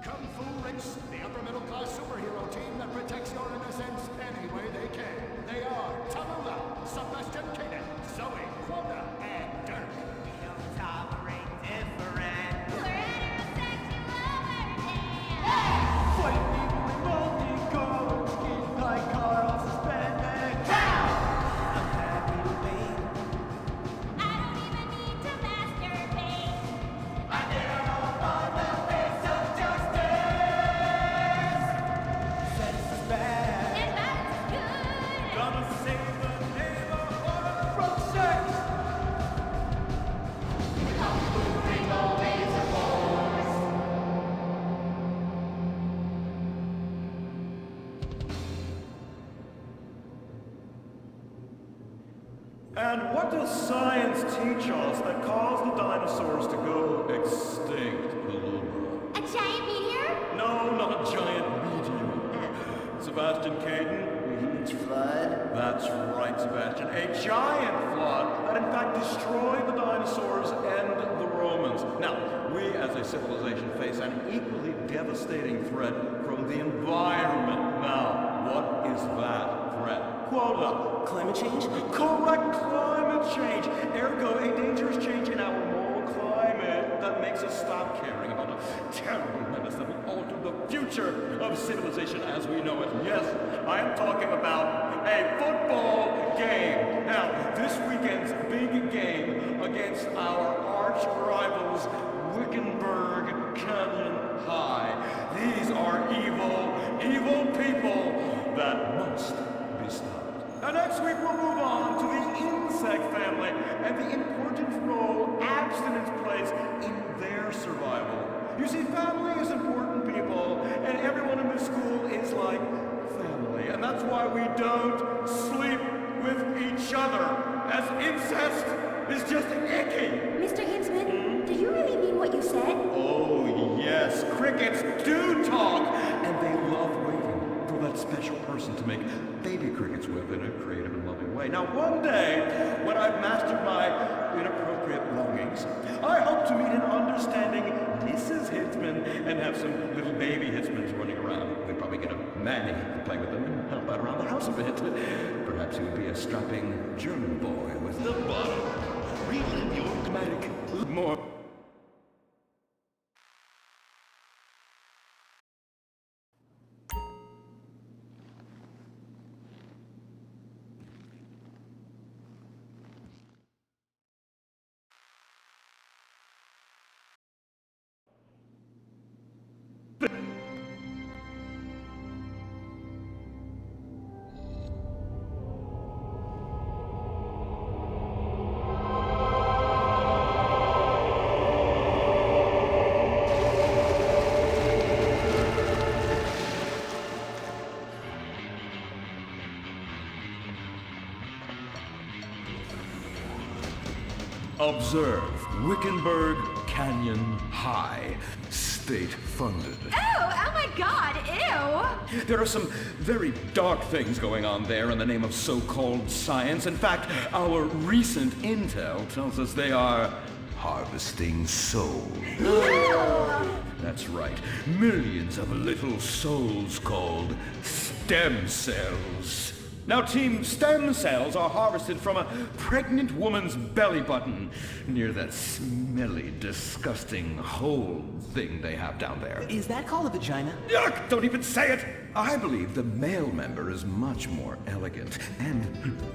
Kung Fu Race, the upper middle class superhero team that protects your innocence any way they can. They are Tallulah, Sebastian Kanan, Zoe, Quota, and Dirk. We don't tolerate different. We're heterosexual, we're Fight people with multicolored skin like Carl suspended. I'm happy to win. I don't even need to masturbate. I dare all on the face of justice. Sex is bad. And violence is good. Gonna save the neighborhood from sex. And what does science teach us that caused the dinosaurs to go extinct, Tallulah? A giant meteor? No, not a giant meteor. Sebastian Caden? Huge flood. That's right, Sebastian. A giant flood that in fact destroyed the dinosaurs and the Romans. Now, we as a civilization face an equally devastating threat from the environment. Now, what is that threat? Quota. Climate change? Correct, climate change. Ergo, a dangerous change in our moral climate that makes us stop caring about a terrible menace that will alter the future of civilization as we know it. Yes, I am talking about a football game. Now, this weekend's big game against our arch rivals, Wickenburg Canyon High. These are evil people that must be stopped. And next week we'll move on to the insect family and the important role abstinence plays in their survival. You see, family is important, people, and everyone in this school is like family. And that's why we don't sleep with each other, as incest is just icky. Mr. Hinsman, do you really mean what you said? Oh, yes, crickets do talk, and they love waiting for that special person to make baby crickets with in a creative and loving way. Now, one day, when I've mastered my inappropriate belongings, I hope to meet an understanding Mrs. Hitzman and have some little baby Hitzmans running around. We'd probably get a nanny to play with them and help out around the house a bit. Perhaps he would be a strapping German boy with the bottom. Relive your dramatic more. Observe Wickenburg Canyon High, state-funded. Oh my god, ew! There are some very dark things going on there in the name of so-called science. In fact, our recent intel tells us they are harvesting souls. That's right, millions of little souls called stem cells. Now, Team Stem Cells are harvested from a pregnant woman's belly button near that smelly, disgusting hole thing they have down there. Is that called a vagina? Yuck! Don't even say it! I believe the male member is much more elegant and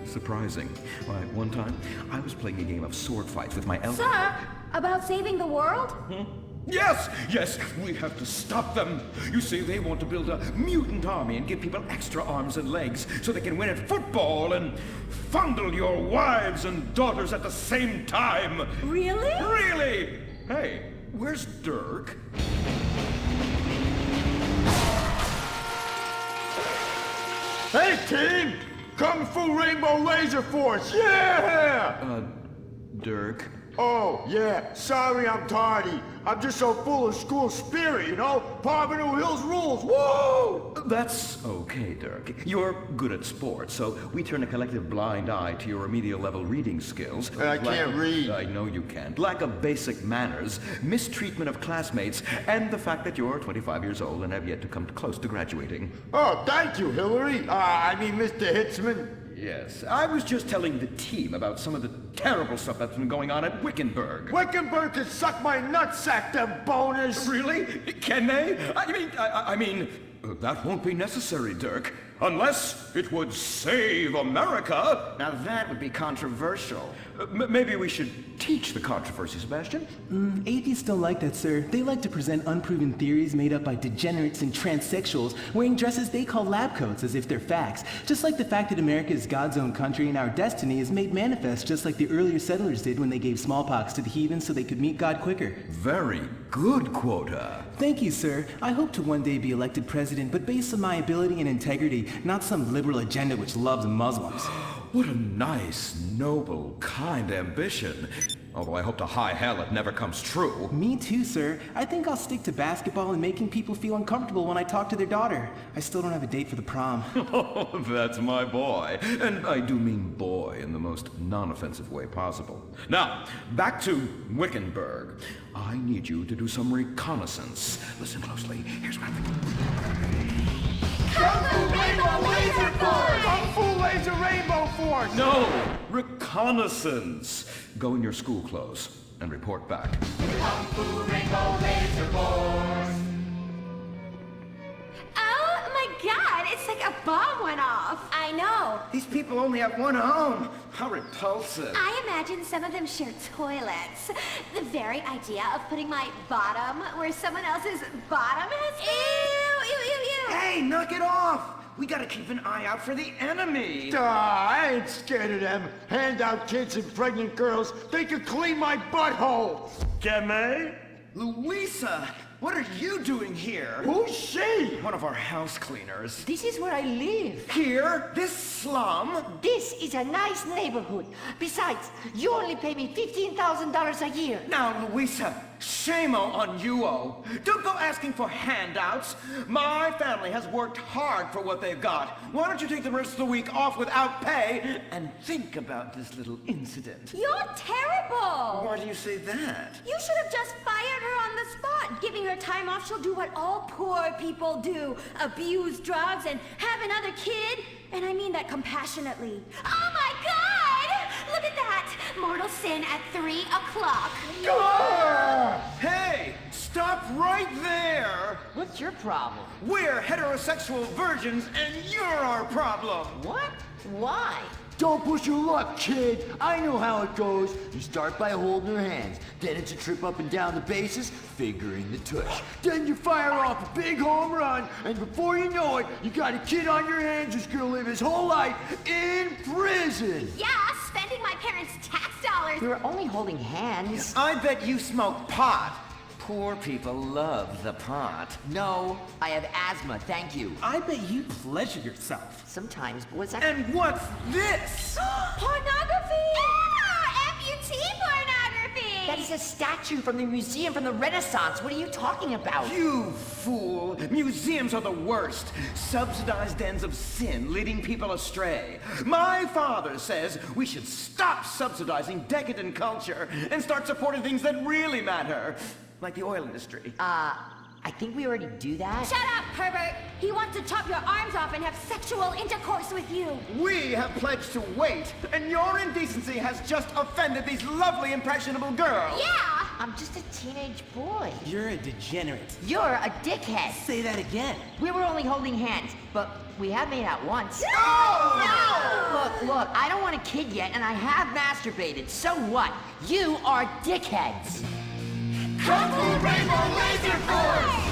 surprising. Why, one time, I was playing a game of sword fights with my elf. Sir, about saving the world? Yes, we have to stop them. You see, they want to build a mutant army and give people extra arms and legs so they can win at football and fondle your wives and daughters at the same time. Really? Really? Hey, where's Dirk? Hey, team! Kung Fu Rainbow Laser Force, yeah! Dirk? Oh, yeah, sorry I'm tardy. I'm just so full of school spirit, you know? Parvenu Hills rules, woo! That's okay, Dirk. You're good at sports, so we turn a collective blind eye to your remedial level reading skills. I can't read. I know you can't. Lack of basic manners, mistreatment of classmates, and the fact that you're 25 years old and have yet to come close to graduating. Oh, thank you, Hillary. Mr. Hitzman. Yes, I was just telling the team about some of the terrible stuff that's been going on at Wickenburg. Wickenburg can suck my nutsack, them boners. Really? Can they? I mean, that won't be necessary, Dirk. Unless it would save America. Now that would be controversial. Maybe we should teach the controversy, Sebastian. Atheists don't like that, sir. They like to present unproven theories made up by degenerates and transsexuals wearing dresses they call lab coats as if they're facts. Just like the fact that America is God's own country and our destiny is made manifest just like the earlier settlers did when they gave smallpox to the heathens so they could meet God quicker. Very good, Quota. Thank you, sir. I hope to one day be elected president, but based on my ability and integrity, not some liberal agenda which loves Muslims. What a nice, noble, kind ambition. Although I hope to high hell it never comes true. Me too, sir. I think I'll stick to basketball and making people feel uncomfortable when I talk to their daughter. I still don't have a date for the prom. Oh, that's my boy. And I do mean boy in the most non-offensive way possible. Now, back to Wickenburg. I need you to do some reconnaissance. Listen closely. Here's what I'm thinking. Kung Fu Rainbow Laser Force! Kung Fu Laser Rainbow Force! No! Reconnaissance! Go in your school clothes and report back. Kung Fu Rainbow Laser Force! Oh my god, it's like a bomb went off. I know. These people only have one home. How repulsive. I imagine some of them share toilets. The very idea of putting my bottom where someone else's bottom has been. Ew, ew, ew, ew. Hey, knock it off! We gotta keep an eye out for the enemy. I ain't scared of them. Handout kids and pregnant girls. They could clean my butthole. Can they? Louisa, what are you doing here? Who's she? One of our house cleaners. This is where I live. Here? This slum? This is a nice neighborhood. Besides, you only pay me $15,000 a year. Now, Louisa, shame-o on you-o. Don't go asking for handouts. My family has worked hard for what they've got. Why don't you take the rest of the week off without pay and think about this little incident? You're terrible. Why do you say that? You should have just fired her on the spot. Giving her time off, she'll do what all poor people do. Abuse drugs and have another kid. And I mean that compassionately. Oh my god! Look at that! Mortal sin at 3 o'clock. Hey, stop right there! What's your problem? We're heterosexual virgins and you're our problem! What? Why? Don't push your luck, kid. I know how it goes. You start by holding her hands. Then it's a trip up and down the bases, fingering the tush. Then you fire off a big home run, and before you know it, you got a kid on your hands who's gonna live his whole life in prison. Yeah, spending my parents' tax dollars. We were only holding hands. I bet you smoke pot. Poor people love the pot. No, I have asthma, thank you. I bet you pleasure yourself. Sometimes, but what's that? And what's this? Pornography! Amputee pornography! That is a statue from the museum from the Renaissance. What are you talking about? You fool! Museums are the worst. Subsidized dens of sin leading people astray. My father says we should stop subsidizing decadent culture and start supporting things that really matter. Like the oil industry. I think we already do that. Shut up, pervert! He wants to chop your arms off and have sexual intercourse with you. We have pledged to wait, and your indecency has just offended these lovely, impressionable girls. Yeah! I'm just a teenage boy. You're a degenerate. You're a dickhead. Say that again. We were only holding hands, but we have made out once. No! Look, I don't want a kid yet, and I have masturbated. So what? You are dickheads. Kung Fu Rainbow Laser Force!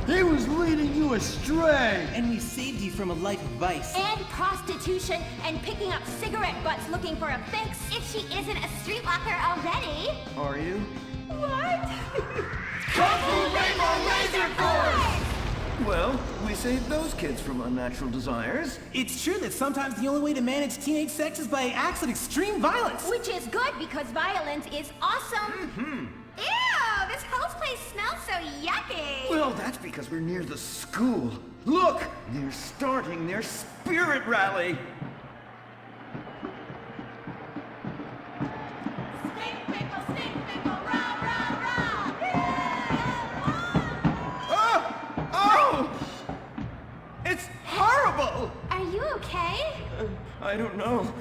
He was leading you astray. And we saved you from a life of vice. And prostitution and picking up cigarette butts looking for a fix if she isn't a streetwalker already. Are you? What? Kung Fu Rainbow Laser Force! Well, we saved those kids from unnatural desires. It's true that sometimes the only way to manage teenage sex is by acts of extreme violence. Which is good because violence is awesome. Ew, this house place place smells so yucky? Well, that's because we're near the school. Look, they're starting their spirit rally. Stink pickle, rah, rah, rah! Oh! It's horrible! Are you okay? I don't know.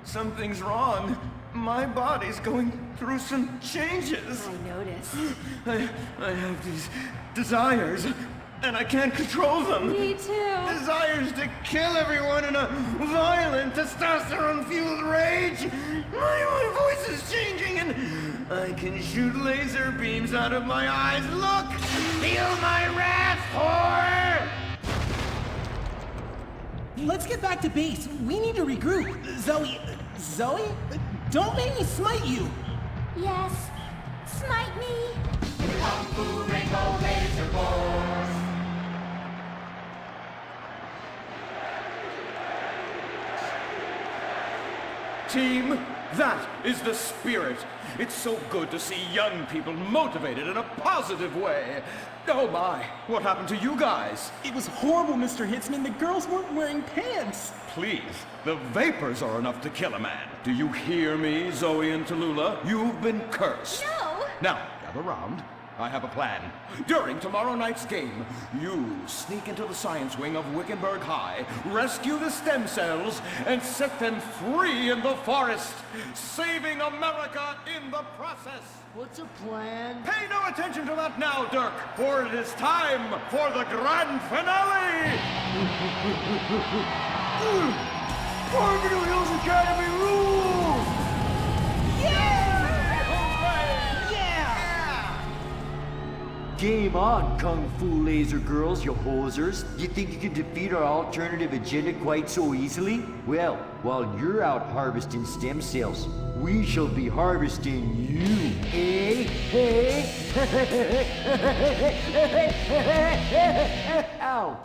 Something's wrong. My body's going through some changes. I noticed. I have these desires, and I can't control them. Me too. Desires to kill everyone in a violent, testosterone-fueled rage. My voice is changing, and I can shoot laser beams out of my eyes. Look! Feel my wrath, whore! Let's get back to base. We need to regroup. Zoe? Don't make me smite you! Yes. Smite me. Team, that is the spirit. It's so good to see young people motivated in a positive way. Oh my, what happened to you guys? It was horrible, Mr. Hitzman. The girls weren't wearing pants. Please, the vapors are enough to kill a man. Do you hear me, Zoe and Tallulah? You've been cursed. No. Now, gather round. I have a plan. During tomorrow night's game, you sneak into the science wing of Wickenburg High, rescue the stem cells, and set them free in the forest, saving America in the process. What's a plan? Pay no attention to that now, Dirk, for it is time for the grand finale! Farmington Hills Academy rules! Game on, Kung Fu Laser Girls, you hosers. You think you can defeat our alternative agenda quite so easily? Well, while you're out harvesting stem cells, we shall be harvesting you. Eh? Hey? Ow.